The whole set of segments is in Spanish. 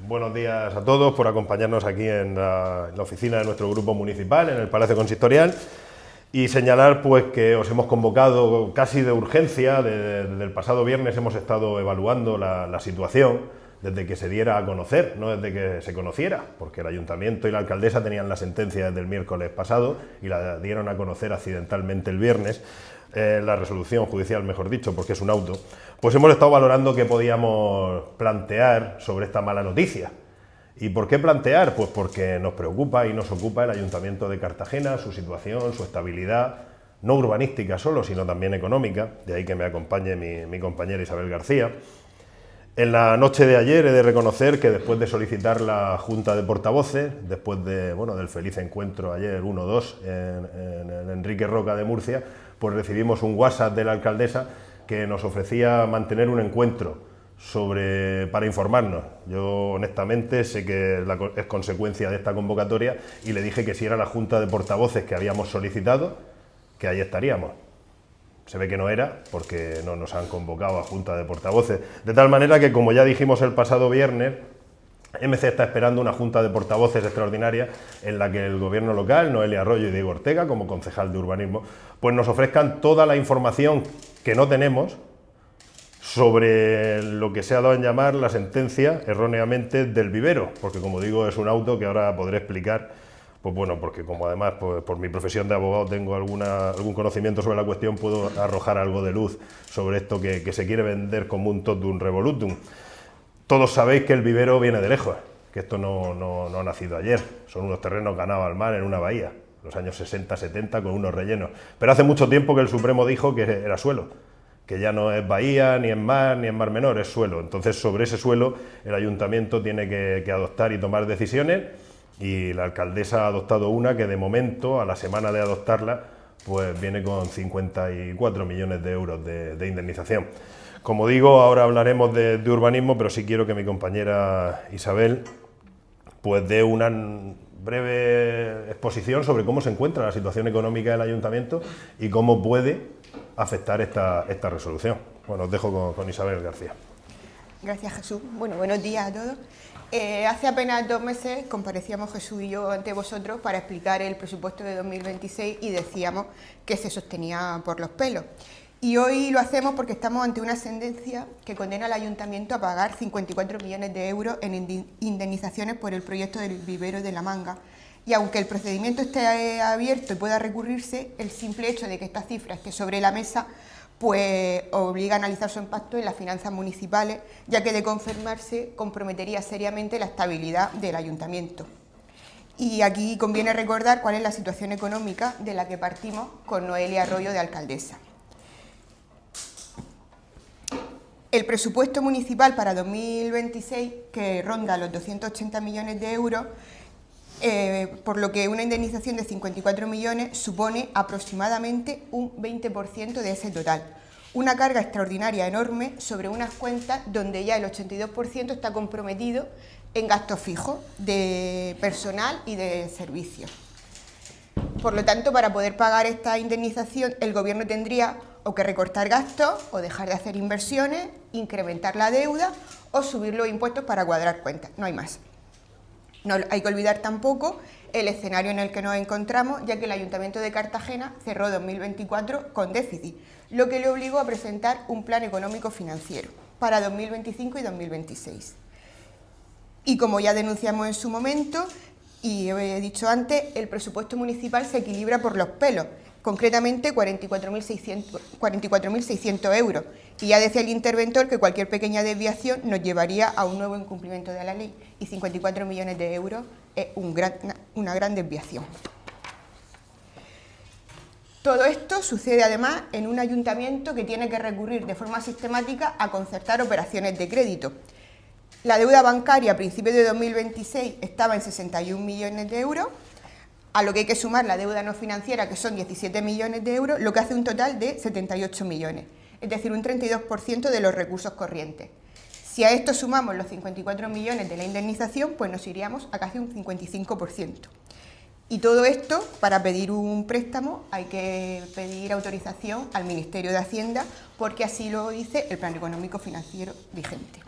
Buenos días a todos por acompañarnos aquí en la oficina de nuestro grupo municipal, en el Palacio Consistorial, y señalar pues que os hemos convocado casi de urgencia. Desde el pasado viernes hemos estado evaluando la situación desde que se diera a conocer, no desde que se conociera, porque el Ayuntamiento y la Alcaldesa tenían la sentencia desde el miércoles pasado y la dieron a conocer accidentalmente el viernes, la resolución judicial, mejor dicho, porque es un auto. Pues hemos estado valorando qué podíamos plantear sobre esta mala noticia. ¿Y por qué plantear? Pues porque nos preocupa y nos ocupa el Ayuntamiento de Cartagena, su situación, su estabilidad, no urbanística solo, sino también económica, de ahí que me acompañe mi compañera Isabel García. En la noche de ayer he de reconocer que después de solicitar la Junta de Portavoces, después del feliz encuentro ayer 1-2 en Enrique Roca de Murcia, pues recibimos un WhatsApp de la alcaldesa que nos ofrecía mantener un encuentro para informarnos. Yo honestamente sé que es consecuencia de esta convocatoria y le dije que si era la Junta de Portavoces que habíamos solicitado, que ahí estaríamos. Se ve que no era, porque no nos han convocado a Junta de Portavoces. De tal manera que, como ya dijimos el pasado viernes, MC está esperando una Junta de Portavoces extraordinaria en la que el Gobierno local, Noelia Arroyo y Diego Ortega, como concejal de urbanismo, pues nos ofrezcan toda la información que no tenemos sobre lo que se ha dado en llamar la sentencia, erróneamente, del vivero, porque, como digo, es un auto que ahora podré explicar. Pues bueno, porque como además por mi profesión de abogado tengo algún conocimiento sobre la cuestión, puedo arrojar algo de luz sobre esto que se quiere vender como un totum revolutum. Todos sabéis que el vivero viene de lejos, que esto no ha nacido ayer, son unos terrenos ganados al mar en una bahía, los años 60-70 con unos rellenos. Pero hace mucho tiempo que el Supremo dijo que era suelo, que ya no es bahía, ni en mar menor, es suelo. Entonces sobre ese suelo el Ayuntamiento tiene que adoptar y tomar decisiones. Y la alcaldesa ha adoptado una que de momento, a la semana de adoptarla, pues viene con 54 millones de euros de indemnización. Como digo, ahora hablaremos de urbanismo, pero sí quiero que mi compañera Isabel pues dé una breve exposición sobre cómo se encuentra la situación económica del ayuntamiento y cómo puede afectar esta resolución. Bueno, os dejo con Isabel García. Gracias, Jesús. Bueno, buenos días a todos. Hace apenas 2 meses comparecíamos Jesús y yo ante vosotros para explicar el presupuesto de 2026 y decíamos que se sostenía por los pelos. Y hoy lo hacemos porque estamos ante una sentencia que condena al Ayuntamiento a pagar 54 millones de euros en indemnizaciones por el proyecto del vivero de La Manga. Y aunque el procedimiento esté abierto y pueda recurrirse, el simple hecho de que esta cifra esté sobre la mesa pues obliga a analizar su impacto en las finanzas municipales, ya que de confirmarse comprometería seriamente la estabilidad del ayuntamiento. Y aquí conviene recordar cuál es la situación económica de la que partimos con Noelia Arroyo de alcaldesa. El presupuesto municipal para 2026, que ronda los 280 millones de euros, por lo que una indemnización de 54 millones supone aproximadamente un 20% de ese total. Una carga extraordinaria enorme sobre unas cuentas donde ya el 82% está comprometido en gastos fijos de personal y de servicios. Por lo tanto, para poder pagar esta indemnización, el Gobierno tendría o que recortar gastos, o dejar de hacer inversiones, incrementar la deuda o subir los impuestos para cuadrar cuentas. No hay más. No hay que olvidar tampoco el escenario en el que nos encontramos, ya que el Ayuntamiento de Cartagena cerró 2024 con déficit, lo que le obligó a presentar un plan económico financiero para 2025 y 2026. Y como ya denunciamos en su momento, y he dicho antes, el presupuesto municipal se equilibra por los pelos, concretamente 44.600 euros. Y ya decía el interventor que cualquier pequeña desviación nos llevaría a un nuevo incumplimiento de la ley, y 54 millones de euros es una gran desviación. Todo esto sucede además en un ayuntamiento que tiene que recurrir de forma sistemática a concertar operaciones de crédito. La deuda bancaria a principios de 2026 estaba en 61 millones de euros, a lo que hay que sumar la deuda no financiera, que son 17 millones de euros, lo que hace un total de 78 millones, es decir, un 32% de los recursos corrientes. Si a esto sumamos los 54 millones de la indemnización, pues nos iríamos a casi un 55%. Y todo esto, para pedir un préstamo, hay que pedir autorización al Ministerio de Hacienda, porque así lo dice el Plan Económico Financiero vigente.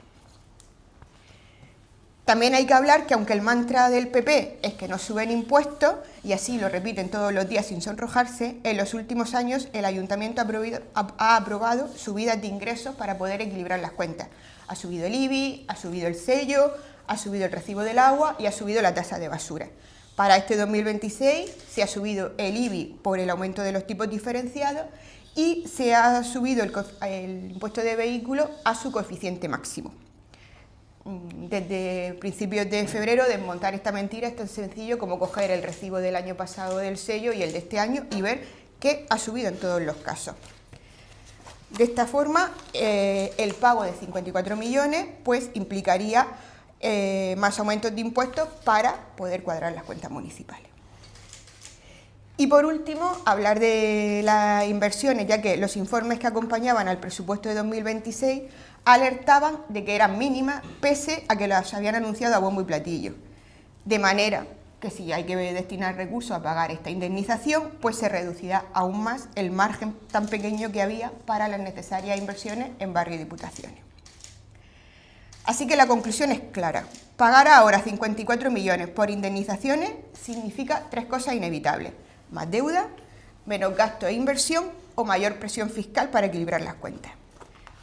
También hay que hablar que aunque el mantra del PP es que no suben impuestos, y así lo repiten todos los días sin sonrojarse, en los últimos años el Ayuntamiento ha aprobado subidas de ingresos para poder equilibrar las cuentas. Ha subido el IBI, ha subido el sello, ha subido el recibo del agua y ha subido la tasa de basura. Para este 2026 se ha subido el IBI por el aumento de los tipos diferenciados y se ha subido el impuesto de vehículos a su coeficiente máximo. Desde principios de febrero, desmontar esta mentira es tan sencillo como coger el recibo del año pasado del sello y el de este año y ver que ha subido en todos los casos. De esta forma, el pago de 54 millones pues, implicaría más aumentos de impuestos para poder cuadrar las cuentas municipales. Y por último, hablar de las inversiones, ya que los informes que acompañaban al presupuesto de 2026 alertaban de que eran mínimas, pese a que las habían anunciado a bombo y platillo. De manera que si hay que destinar recursos a pagar esta indemnización, pues se reducirá aún más el margen tan pequeño que había para las necesarias inversiones en barrio y diputaciones. Así que la conclusión es clara. Pagar ahora 54 millones por indemnizaciones significa tres cosas inevitables: más deuda, menos gasto e inversión o mayor presión fiscal para equilibrar las cuentas.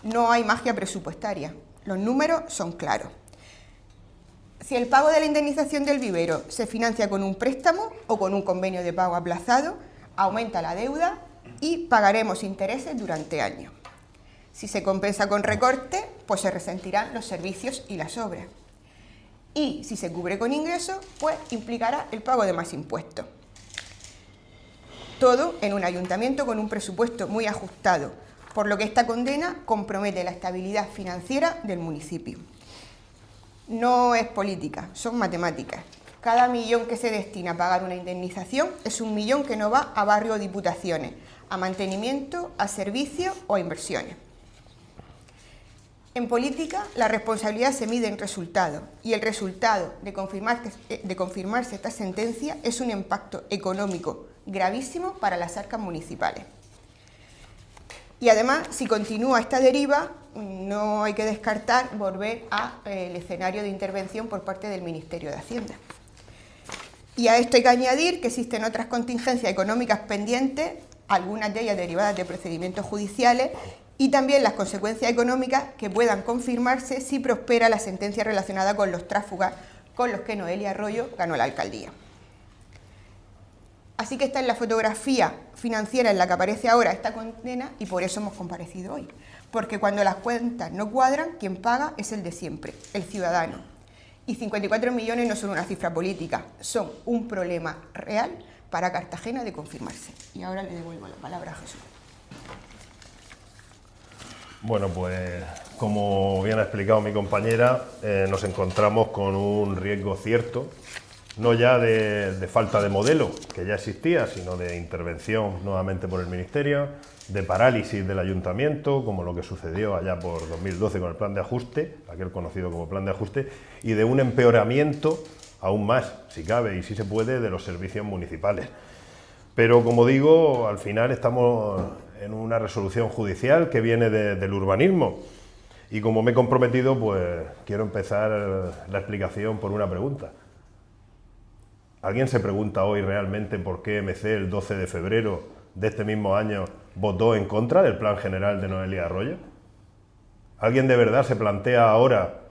No hay magia presupuestaria, los números son claros. Si el pago de la indemnización del vivero se financia con un préstamo o con un convenio de pago aplazado, aumenta la deuda y pagaremos intereses durante años. Si se compensa con recorte, pues se resentirán los servicios y las obras. Y si se cubre con ingresos, pues implicará el pago de más impuestos. Todo en un ayuntamiento con un presupuesto muy ajustado, por lo que esta condena compromete la estabilidad financiera del municipio. No es política, son matemáticas. Cada millón que se destina a pagar una indemnización es un millón que no va a barrio o diputaciones, a mantenimiento, a servicios o a inversiones. En política, la responsabilidad se mide en resultados y el resultado de confirmarse esta sentencia es un impacto económico gravísimo para las arcas municipales. Y además, si continúa esta deriva, no hay que descartar volver al escenario de intervención por parte del Ministerio de Hacienda. Y a esto hay que añadir que existen otras contingencias económicas pendientes, algunas de ellas derivadas de procedimientos judiciales, y también las consecuencias económicas que puedan confirmarse si prospera la sentencia relacionada con los tráfugas con los que Noelia Arroyo ganó la alcaldía. Así que esta es la fotografía financiera en la que aparece ahora esta condena y por eso hemos comparecido hoy. Porque cuando las cuentas no cuadran, quien paga es el de siempre, el ciudadano. Y 54 millones no son una cifra política, son un problema real para Cartagena de confirmarse. Y ahora le devuelvo la palabra a Jesús. Bueno, pues como bien ha explicado mi compañera, nos encontramos con un riesgo cierto, no ya de falta de modelo, que ya existía, sino de intervención nuevamente por el Ministerio, de parálisis del Ayuntamiento, como lo que sucedió allá por 2012 con el plan de ajuste, aquel conocido como plan de ajuste, y de un empeoramiento aún más, si cabe y si se puede, de los servicios municipales. Pero como digo, al final estamos en una resolución judicial que viene del urbanismo. Y como me he comprometido, pues quiero empezar la explicación por una pregunta. ¿Alguien se pregunta hoy realmente por qué MC el 12 de febrero de este mismo año votó en contra del Plan General de Noelia Arroyo? ¿Alguien de verdad se plantea ahora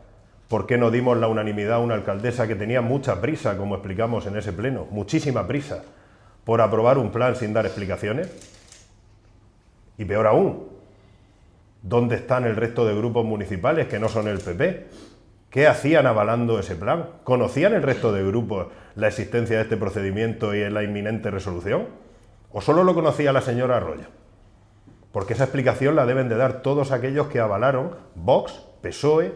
por qué no dimos la unanimidad a una alcaldesa que tenía mucha prisa, como explicamos en ese pleno, muchísima prisa, por aprobar un plan sin dar explicaciones? Y peor aún, ¿dónde están el resto de grupos municipales que no son el PP? ¿Qué hacían avalando ese plan? ¿Conocían el resto de grupos la existencia de este procedimiento y la inminente resolución? ¿O solo lo conocía la señora Arroyo? Porque esa explicación la deben de dar todos aquellos que avalaron Vox, PSOE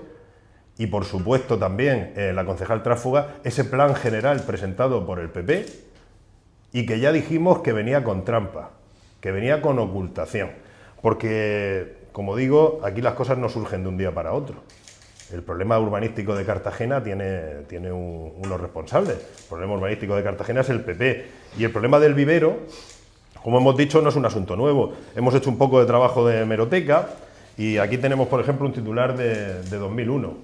y por supuesto también la concejal tránsfuga, ese plan general presentado por el PP y que ya dijimos que venía con trampa, que venía con ocultación. Porque, como digo, aquí las cosas no surgen de un día para otro. El problema urbanístico de Cartagena tiene unos responsables. El problema urbanístico de Cartagena es el PP. Y el problema del vivero, como hemos dicho, no es un asunto nuevo. Hemos hecho un poco de trabajo de hemeroteca y aquí tenemos, por ejemplo, un titular de 2001.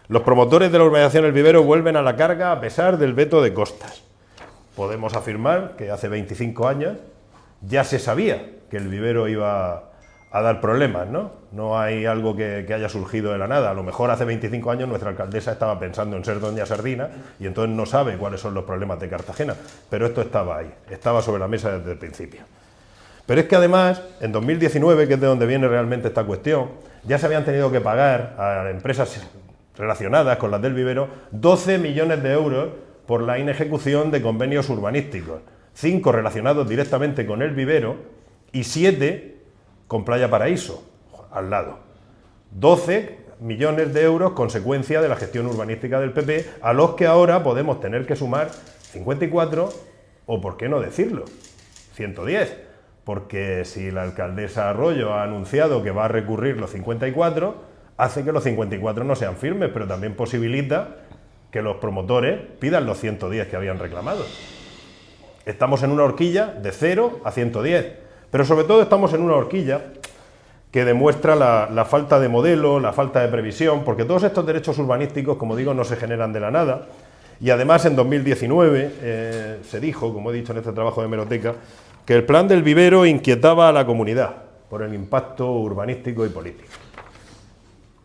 Los promotores de la urbanización El Vivero vuelven a la carga a pesar del veto de Costas. Podemos afirmar que hace 25 años ya se sabía que El Vivero iba a dar problemas, ¿no? No hay algo que haya surgido de la nada. A lo mejor hace 25 años nuestra alcaldesa estaba pensando en ser doña Sardina y entonces no sabe cuáles son los problemas de Cartagena, pero esto estaba ahí, estaba sobre la mesa desde el principio. Pero es que además, en 2019, que es de donde viene realmente esta cuestión, ya se habían tenido que pagar a empresas relacionadas con las del Vivero 12 millones de euros por la inejecución de convenios urbanísticos, 5 relacionados directamente con El Vivero y 7 con Playa Paraíso, al lado. 12 millones de euros consecuencia de la gestión urbanística del PP, a los que ahora podemos tener que sumar 54 o, por qué no decirlo, 110, porque si la alcaldesa Arroyo ha anunciado que va a recurrir los 54, hace que los 54 no sean firmes, pero también posibilita que los promotores pidan los 110 que habían reclamado. Estamos en una horquilla de 0 a 110. Pero sobre todo estamos en una horquilla que demuestra la falta de modelo, la falta de previsión, porque todos estos derechos urbanísticos, como digo, no se generan de la nada. Y además en 2019 se dijo, como he dicho en este trabajo de hemeroteca, que el plan del Vivero inquietaba a la comunidad por el impacto urbanístico y político.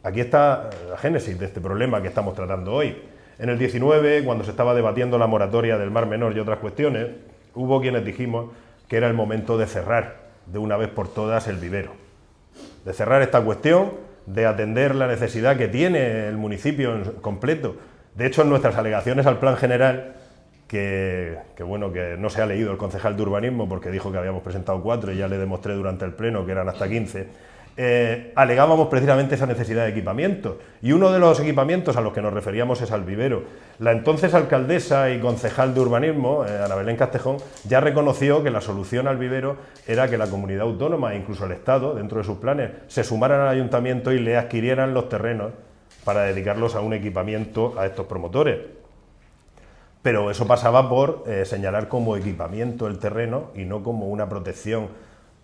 Aquí está la génesis de este problema que estamos tratando hoy. En el 19, cuando se estaba debatiendo la moratoria del Mar Menor y otras cuestiones, hubo quienes dijimos que era el momento de cerrar de una vez por todas El Vivero, de cerrar esta cuestión, de atender la necesidad que tiene el municipio en completo. De hecho, en nuestras alegaciones al plan general, que no se ha leído el concejal de urbanismo porque dijo que habíamos presentado 4 y ya le demostré durante el pleno que eran hasta 15, alegábamos precisamente esa necesidad de equipamiento, y uno de los equipamientos a los que nos referíamos es al Vivero. La entonces alcaldesa y concejal de urbanismo, Ana Belén Castejón, ya reconoció que la solución al Vivero era que la comunidad autónoma e incluso el Estado, dentro de sus planes, se sumaran al ayuntamiento y le adquirieran los terrenos para dedicarlos a un equipamiento a estos promotores. Pero eso pasaba por señalar como equipamiento el terreno y no como una protección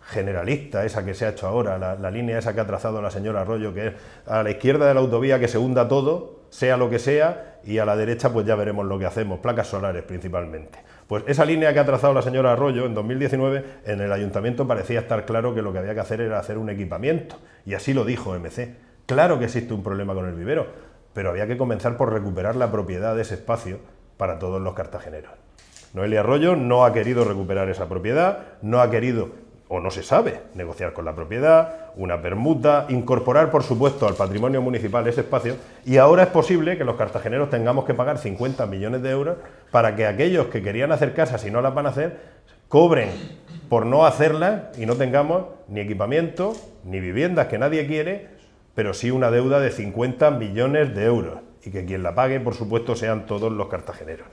generalista, esa que se ha hecho ahora, la línea esa que ha trazado la señora Arroyo, que es a la izquierda de la autovía que se hunda todo, sea lo que sea, y a la derecha pues ya veremos lo que hacemos, placas solares principalmente. Pues esa línea que ha trazado la señora Arroyo en 2019, en el ayuntamiento parecía estar claro que lo que había que hacer era hacer un equipamiento, y así lo dijo MC. Claro que existe un problema con el Vivero, pero había que comenzar por recuperar la propiedad de ese espacio para todos los cartageneros. Noelia Arroyo no ha querido recuperar esa propiedad, no ha querido, o no se sabe, negociar con la propiedad, una permuta, incorporar, por supuesto, al patrimonio municipal ese espacio, y ahora es posible que los cartageneros tengamos que pagar 50 millones de euros para que aquellos que querían hacer casas y no las van a hacer, cobren por no hacerlas y no tengamos ni equipamiento, ni viviendas que nadie quiere, pero sí una deuda de 50 millones de euros, y que quien la pague, por supuesto, sean todos los cartageneros.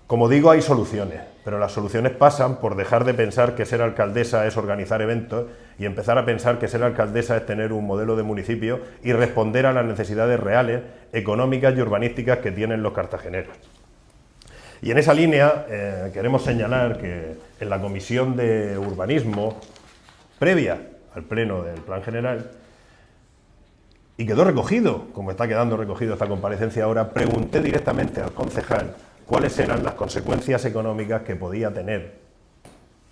Como digo, hay soluciones, pero las soluciones pasan por dejar de pensar que ser alcaldesa es organizar eventos y empezar a pensar que ser alcaldesa es tener un modelo de municipio y responder a las necesidades reales, económicas y urbanísticas que tienen los cartageneros. Y en esa línea queremos señalar que en la Comisión de Urbanismo, previa al pleno del Plan General, y quedó recogido, como está quedando recogido esta comparecencia ahora, pregunté directamente al concejal cuáles eran las consecuencias económicas que podía tener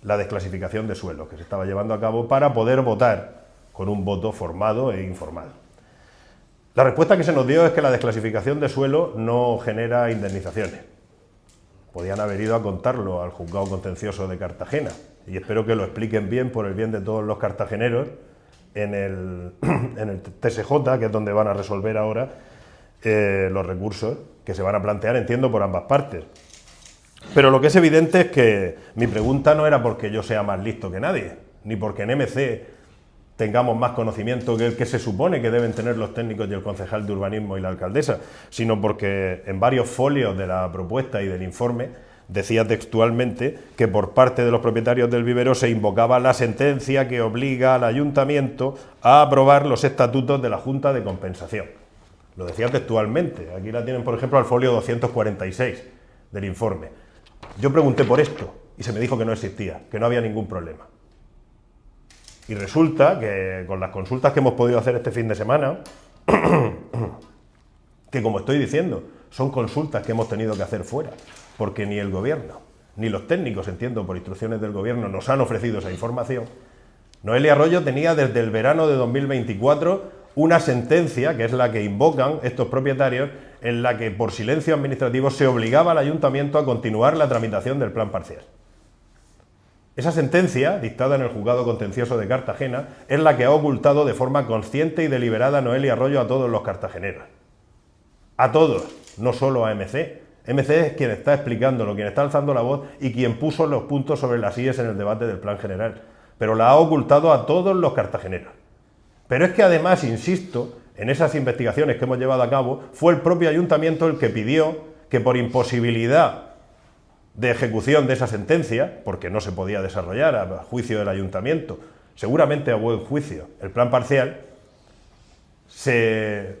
la desclasificación de suelos que se estaba llevando a cabo para poder votar con un voto formado e informado. La respuesta que se nos dio es que la desclasificación de suelo no genera indemnizaciones. Podían haber ido a contarlo al juzgado contencioso de Cartagena, y espero que lo expliquen bien por el bien de todos los cartageneros en el TSJ, que es donde van a resolver ahora los recursos que se van a plantear, entiendo, por ambas partes. Pero lo que es evidente es que mi pregunta no era porque yo sea más listo que nadie, ni porque en MC tengamos más conocimiento que el que se supone que deben tener los técnicos y el concejal de urbanismo y la alcaldesa, sino porque en varios folios de la propuesta y del informe decía textualmente que por parte de los propietarios del Vivero se invocaba la sentencia que obliga al ayuntamiento a aprobar los estatutos de la Junta de Compensación. Lo decía textualmente. Aquí la tienen, por ejemplo, al folio 246 del informe. Yo pregunté por esto y se me dijo que no existía, que no había ningún problema. Y resulta que con las consultas que hemos podido hacer este fin de semana, que, como estoy diciendo, son consultas que hemos tenido que hacer fuera, porque ni el Gobierno, ni los técnicos, entiendo, por instrucciones del Gobierno, nos han ofrecido esa información. Noelia Arroyo tenía desde el verano de 2024 una sentencia, que es la que invocan estos propietarios, en la que por silencio administrativo se obligaba al ayuntamiento a continuar la tramitación del plan parcial. Esa sentencia, dictada en el Juzgado Contencioso de Cartagena, es la que ha ocultado de forma consciente y deliberada Noelia Arroyo a todos los cartageneros. A todos, no solo a MC. MC es quien está explicándolo, quien está alzando la voz y quien puso los puntos sobre las IES en el debate del plan general. Pero la ha ocultado a todos los cartageneros. Pero es que además, insisto, en esas investigaciones que hemos llevado a cabo, fue el propio ayuntamiento el que pidió que por imposibilidad de ejecución de esa sentencia, porque no se podía desarrollar a juicio del ayuntamiento, seguramente a buen juicio, el plan parcial, se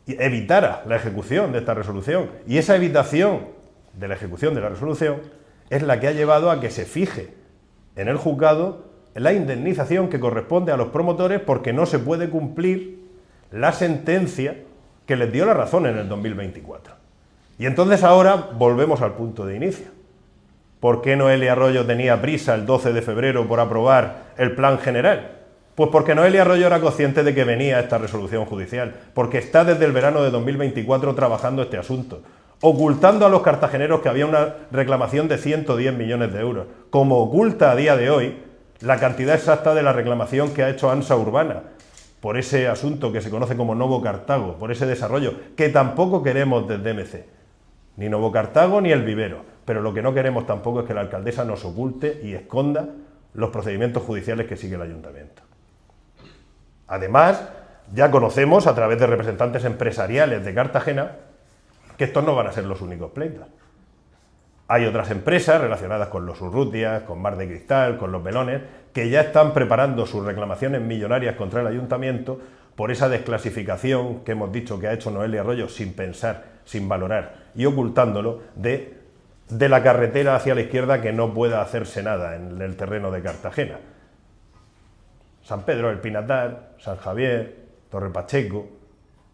evitara la ejecución de esta resolución. Y esa evitación de la ejecución de la resolución es la que ha llevado a que se fije en el juzgado la indemnización que corresponde a los promotores porque no se puede cumplir la sentencia que les dio la razón en el 2024. Y entonces ahora volvemos al punto de inicio. ¿Por qué Noelia Arroyo tenía prisa el 12 de febrero por aprobar el plan general? Pues porque Noelia Arroyo era consciente de que venía esta resolución judicial, porque está desde el verano de 2024 trabajando este asunto, ocultando a los cartageneros que había una reclamación de 110 millones de euros, como oculta a día de hoy la cantidad exacta de la reclamación que ha hecho ANSA Urbana por ese asunto que se conoce como Novo Cartago, por ese desarrollo, que tampoco queremos desde MC, ni Novo Cartago ni el vivero, pero lo que no queremos tampoco es que la alcaldesa nos oculte y esconda los procedimientos judiciales que sigue el ayuntamiento. Además, ya conocemos a través de representantes empresariales de Cartagena que estos no van a ser los únicos pleitos. Hay otras empresas relacionadas con los Urrutias, con Mar de Cristal, con los Belones, que ya están preparando sus reclamaciones millonarias contra el ayuntamiento por esa desclasificación que hemos dicho que ha hecho Noelia Arroyo sin pensar, sin valorar y ocultándolo de la carretera hacia la izquierda que no pueda hacerse nada en el terreno de Cartagena. San Pedro del Pinatar, San Javier, Torre Pacheco,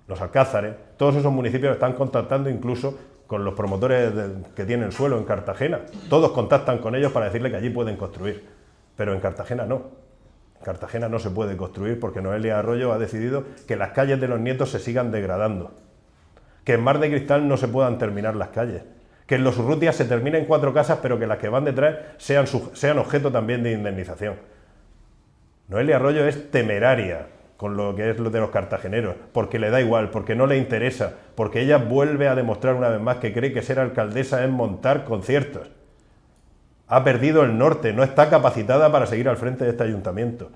Los Alcázares, todos esos municipios están contactando incluso con los promotores que tienen suelo en Cartagena. Todos contactan con ellos para decirle que allí pueden construir, pero en Cartagena no. En Cartagena no se puede construir porque Noelia Arroyo ha decidido que las calles de los nietos se sigan degradando, que en Mar de Cristal no se puedan terminar las calles, que en los Urrutias se terminen 4 casas, pero que las que van detrás sean objeto también de indemnización. Noelia Arroyo es temeraria con lo que es lo de los cartageneros, porque le da igual, porque no le interesa, porque ella vuelve a demostrar una vez más que cree que ser alcaldesa es montar conciertos. Ha perdido el norte, no está capacitada para seguir al frente de este ayuntamiento.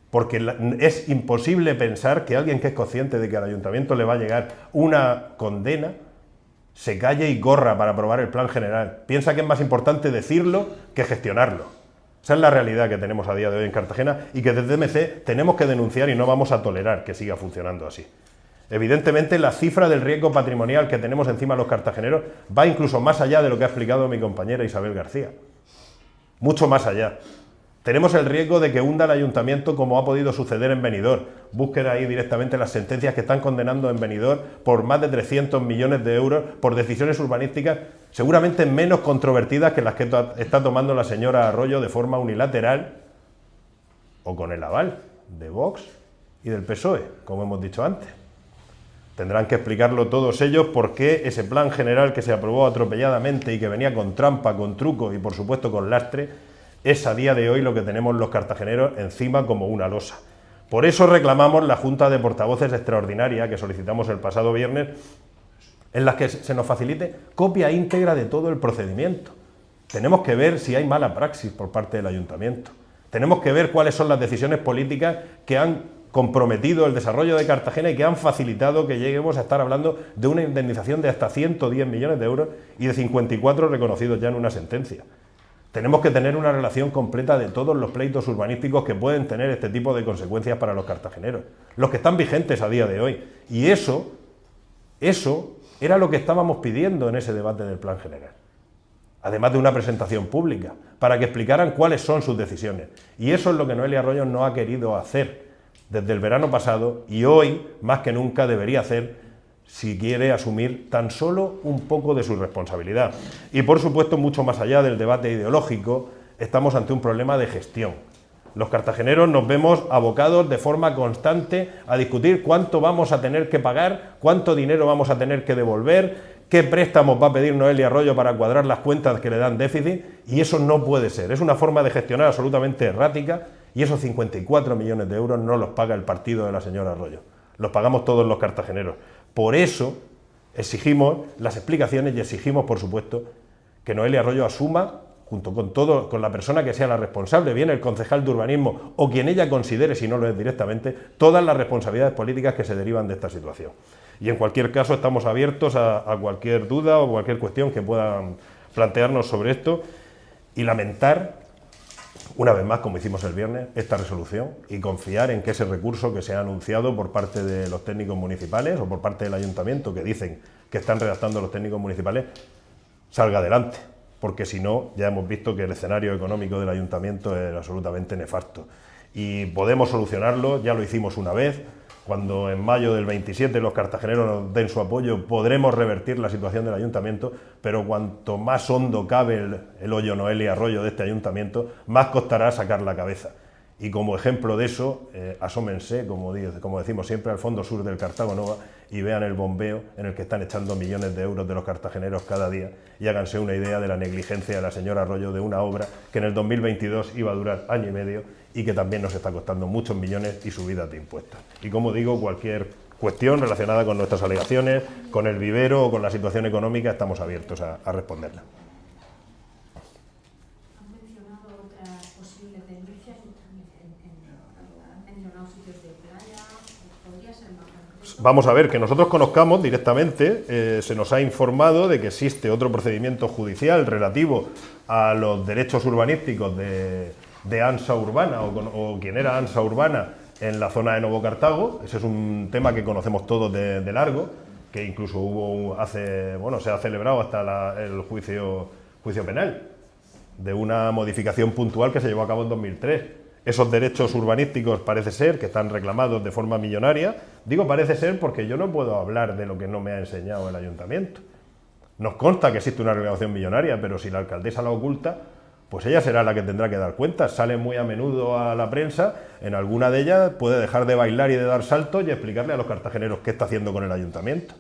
Porque es imposible pensar que alguien que es consciente de que al ayuntamiento le va a llegar una condena se calle y corra para aprobar el plan general. Piensa que es más importante decirlo que gestionarlo. Esa es la realidad que tenemos a día de hoy en Cartagena y que desde MC tenemos que denunciar y no vamos a tolerar que siga funcionando así. Evidentemente, la cifra del riesgo patrimonial que tenemos encima los cartageneros va incluso más allá de lo que ha explicado mi compañera Isabel García. Mucho más allá. Tenemos el riesgo de que hunda el ayuntamiento como ha podido suceder en Benidorm. Busquen ahí directamente las sentencias que están condenando en Benidorm por más de 300 millones de euros por decisiones urbanísticas seguramente menos controvertidas que las que está tomando la señora Arroyo de forma unilateral o con el aval de Vox y del PSOE, como hemos dicho antes. Tendrán que explicarlo todos ellos por qué ese plan general que se aprobó atropelladamente y que venía con trampa, con truco y por supuesto con lastre, es a día de hoy lo que tenemos los cartageneros encima como una losa. Por eso reclamamos la Junta de Portavoces extraordinaria que solicitamos el pasado viernes, en la que se nos facilite copia íntegra de todo el procedimiento. Tenemos que ver si hay mala praxis por parte del ayuntamiento. Tenemos que ver cuáles son las decisiones políticas que han comprometido el desarrollo de Cartagena y que han facilitado que lleguemos a estar hablando de una indemnización de hasta 110 millones de euros y de 54 reconocidos ya en una sentencia. Tenemos que tener una relación completa de todos los pleitos urbanísticos que pueden tener este tipo de consecuencias para los cartageneros, los que están vigentes a día de hoy. Y eso era lo que estábamos pidiendo en ese debate del plan general. Además de una presentación pública, para que explicaran cuáles son sus decisiones. Y eso es lo que Noelia Arroyo no ha querido hacer desde el verano pasado y hoy, más que nunca, debería hacer si quiere asumir tan solo un poco de su responsabilidad. Y por supuesto, mucho más allá del debate ideológico, estamos ante un problema de gestión. Los cartageneros nos vemos abocados de forma constante a discutir cuánto vamos a tener que pagar, cuánto dinero vamos a tener que devolver, qué préstamos va a pedir Noelia Arroyo para cuadrar las cuentas que le dan déficit, y eso no puede ser. Es una forma de gestionar absolutamente errática, y esos 54 millones de euros no los paga el partido de la señora Arroyo, los pagamos todos los cartageneros. Por eso exigimos las explicaciones y exigimos, por supuesto, que Noelia Arroyo asuma, junto con la persona que sea la responsable, bien el concejal de urbanismo o quien ella considere, si no lo es directamente, todas las responsabilidades políticas que se derivan de esta situación. Y en cualquier caso estamos abiertos a cualquier duda o cualquier cuestión que puedan plantearnos sobre esto, y lamentar, una vez más, como hicimos el viernes, esta resolución, y confiar en que ese recurso que se ha anunciado por parte de los técnicos municipales o por parte del ayuntamiento, que dicen que están redactando los técnicos municipales, salga adelante, porque si no, ya hemos visto que el escenario económico del ayuntamiento es absolutamente nefasto. Y podemos solucionarlo, ya lo hicimos una vez, cuando en mayo del 27 los cartageneros nos den su apoyo, podremos revertir la situación del ayuntamiento, pero cuanto más hondo cabe el hoyo Noelia Arroyo de este ayuntamiento, más costará sacar la cabeza. Y como ejemplo de eso, asómense, como decimos siempre, al fondo sur del Cartago Nova y vean el bombeo en el que están echando millones de euros de los cartageneros cada día, y háganse una idea de la negligencia de la señora Arroyo de una obra que en el 2022 iba a durar año y medio y que también nos está costando muchos millones y subidas de impuestos. Y como digo, cualquier cuestión relacionada con nuestras alegaciones, con el vivero o con la situación económica, estamos abiertos a responderla. Vamos a ver, que nosotros conozcamos directamente, se nos ha informado de que existe otro procedimiento judicial relativo a los derechos urbanísticos de ANSA Urbana o quien era ANSA Urbana en la zona de Novo Cartago. Ese es un tema que conocemos todos de largo, que incluso se ha celebrado hasta el juicio penal de una modificación puntual que se llevó a cabo en 2003. Esos derechos urbanísticos parece ser que están reclamados de forma millonaria. Digo parece ser porque yo no puedo hablar de lo que no me ha enseñado el ayuntamiento. Nos consta que existe una reclamación millonaria, pero si la alcaldesa la oculta, pues ella será la que tendrá que dar cuentas. Sale muy a menudo a la prensa, en alguna de ellas puede dejar de bailar y de dar saltos y explicarle a los cartageneros qué está haciendo con el ayuntamiento.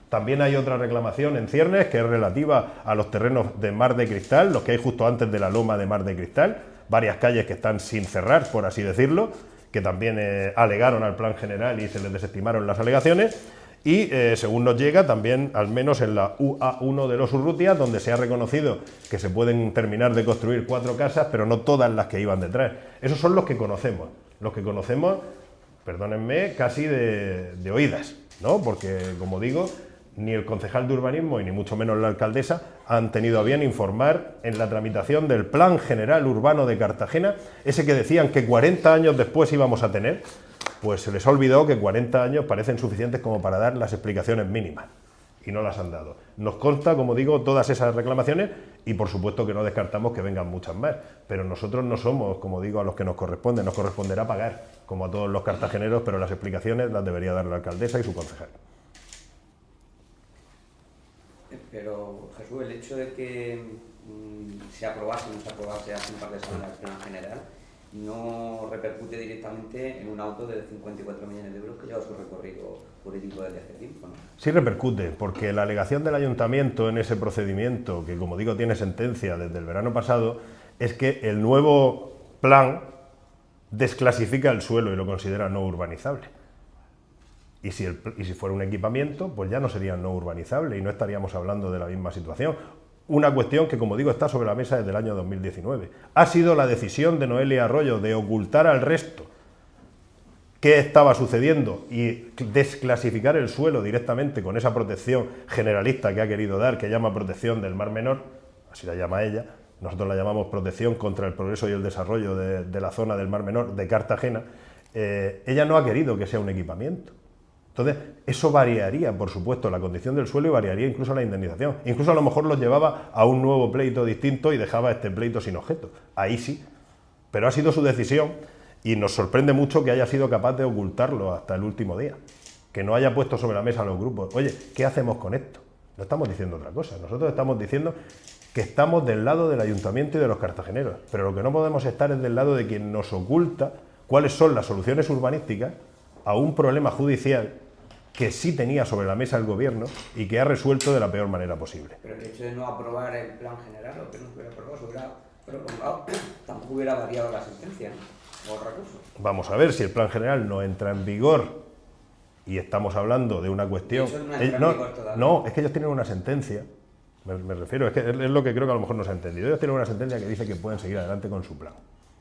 También hay otra reclamación en ciernes que es relativa a los terrenos de Mar de Cristal, los que hay justo antes de la loma de Mar de Cristal, varias calles que están sin cerrar, por así decirlo, que también alegaron al plan general y se les desestimaron las alegaciones. Y según nos llega, también al menos en la UA1 de los Urrutia, donde se ha reconocido que se pueden terminar de construir 4 casas, pero no todas las que iban detrás. Esos son los que conocemos, perdónenme, casi de oídas, ¿no? Porque, como digo, ni el concejal de urbanismo y ni mucho menos la alcaldesa han tenido a bien informar en la tramitación del Plan General Urbano de Cartagena, ese que decían que 40 años después íbamos a tener. Pues se les ha olvidado que 40 años parecen suficientes como para dar las explicaciones mínimas, y no las han dado. Nos consta, como digo, todas esas reclamaciones, y por supuesto que no descartamos que vengan muchas más, pero nosotros no somos, como digo, a los que nos corresponderá pagar, como a todos los cartageneros, pero las explicaciones las debería dar la alcaldesa y su concejal. Pero, Jesús, el hecho de que se aprobase o no se aprobase hace un par de semanas el plan general, no repercute directamente en un auto de 54 millones de euros que lleva su recorrido jurídico desde hace tiempo, ¿no? Sí repercute, porque la alegación del ayuntamiento en ese procedimiento, que como digo tiene sentencia desde el verano pasado, es que el nuevo plan desclasifica el suelo y lo considera no urbanizable. Y si fuera un equipamiento, pues ya no sería no urbanizable y no estaríamos hablando de la misma situación. Una cuestión que, como digo, está sobre la mesa desde el año 2019. Ha sido la decisión de Noelia Arroyo de ocultar al resto qué estaba sucediendo y desclasificar el suelo directamente con esa protección generalista que ha querido dar, que llama protección del Mar Menor, así la llama ella. Nosotros la llamamos protección contra el progreso y el desarrollo de la zona del Mar Menor de Cartagena. Ella no ha querido que sea un equipamiento. Entonces, eso variaría, por supuesto, la condición del suelo y variaría incluso la indemnización. Incluso a lo mejor los llevaba a un nuevo pleito distinto y dejaba este pleito sin objeto. Ahí sí. Pero ha sido su decisión y nos sorprende mucho que haya sido capaz de ocultarlo hasta el último día. que no haya puesto sobre la mesa a los grupos, oye, ¿qué hacemos con esto? No estamos diciendo otra cosa, nosotros estamos diciendo que estamos del lado del ayuntamiento y de los cartageneros, pero lo que no podemos estar es del lado de quien nos oculta cuáles son las soluciones urbanísticas a un problema judicial que sí tenía sobre la mesa el gobierno y que ha resuelto de la peor manera posible. Pero el hecho de no aprobar el plan general o que no se hubiera aprobado, se hubiera prolongado, tampoco hubiera variado la sentencia, ¿no? O el recurso. Vamos a ver si el plan general no entra en vigor y estamos hablando de una cuestión... De hecho, no entra en vigor todavía. No, es que ellos tienen una sentencia, me refiero, es que es lo que creo que a lo mejor no se ha entendido. Ellos tienen una sentencia que dice que pueden seguir adelante con su plan,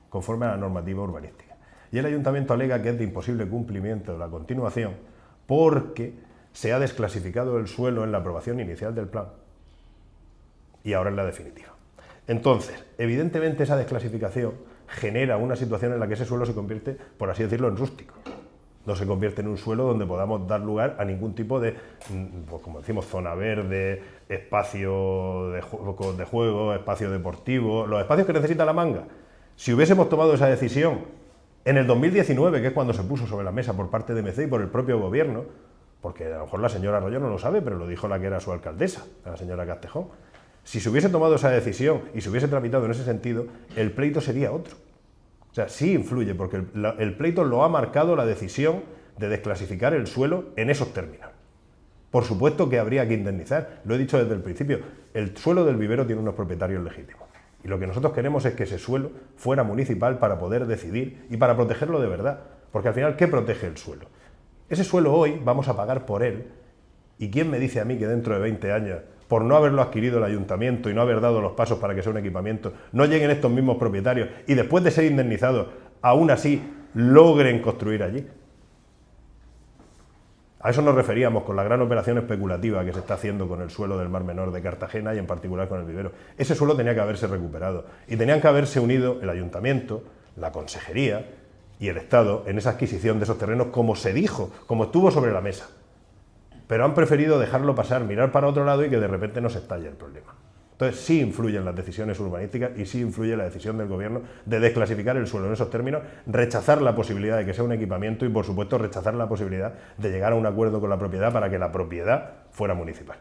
conforme a la normativa urbanística. Y el ayuntamiento alega que es de imposible cumplimiento de la continuación porque se ha desclasificado el suelo en la aprobación inicial del plan y ahora en la definitiva. Entonces, evidentemente esa desclasificación genera una situación en la que ese suelo se convierte, por así decirlo, en rústico. No se convierte en un suelo donde podamos dar lugar a ningún tipo de, pues como decimos, zona verde, espacio de juego, espacio deportivo, los espacios que necesita La Manga. Si hubiésemos tomado esa decisión en el 2019, que es cuando se puso sobre la mesa por parte de MC y por el propio gobierno, porque a lo mejor la señora Arroyo no lo sabe, pero lo dijo la que era su alcaldesa, la señora Castejón. Si se hubiese tomado esa decisión y se hubiese tramitado en ese sentido, el pleito sería otro. O sea, sí influye, porque el pleito lo ha marcado la decisión de desclasificar el suelo en esos términos. Por supuesto que habría que indemnizar, lo he dicho desde el principio, el suelo del vivero tiene unos propietarios legítimos. Y lo que nosotros queremos es que ese suelo fuera municipal para poder decidir y para protegerlo de verdad. Porque al final, ¿qué protege el suelo? Ese suelo hoy vamos a pagar por él. ¿Y quién me dice a mí que dentro de 20 años, por no haberlo adquirido el ayuntamiento y no haber dado los pasos para que sea un equipamiento, no lleguen estos mismos propietarios y después de ser indemnizados, aún así logren construir allí? A eso nos referíamos con la gran operación especulativa que se está haciendo con el suelo del Mar Menor de Cartagena y en particular con el vivero. Ese suelo tenía que haberse recuperado y tenían que haberse unido el ayuntamiento, la consejería y el Estado en esa adquisición de esos terrenos, como se dijo, como estuvo sobre la mesa. Pero han preferido dejarlo pasar, mirar para otro lado y que de repente nos estalle el problema. Entonces sí influyen las decisiones urbanísticas y sí influye la decisión del gobierno de desclasificar el suelo en esos términos, rechazar la posibilidad de que sea un equipamiento y por supuesto rechazar la posibilidad de llegar a un acuerdo con la propiedad para que la propiedad fuera municipal.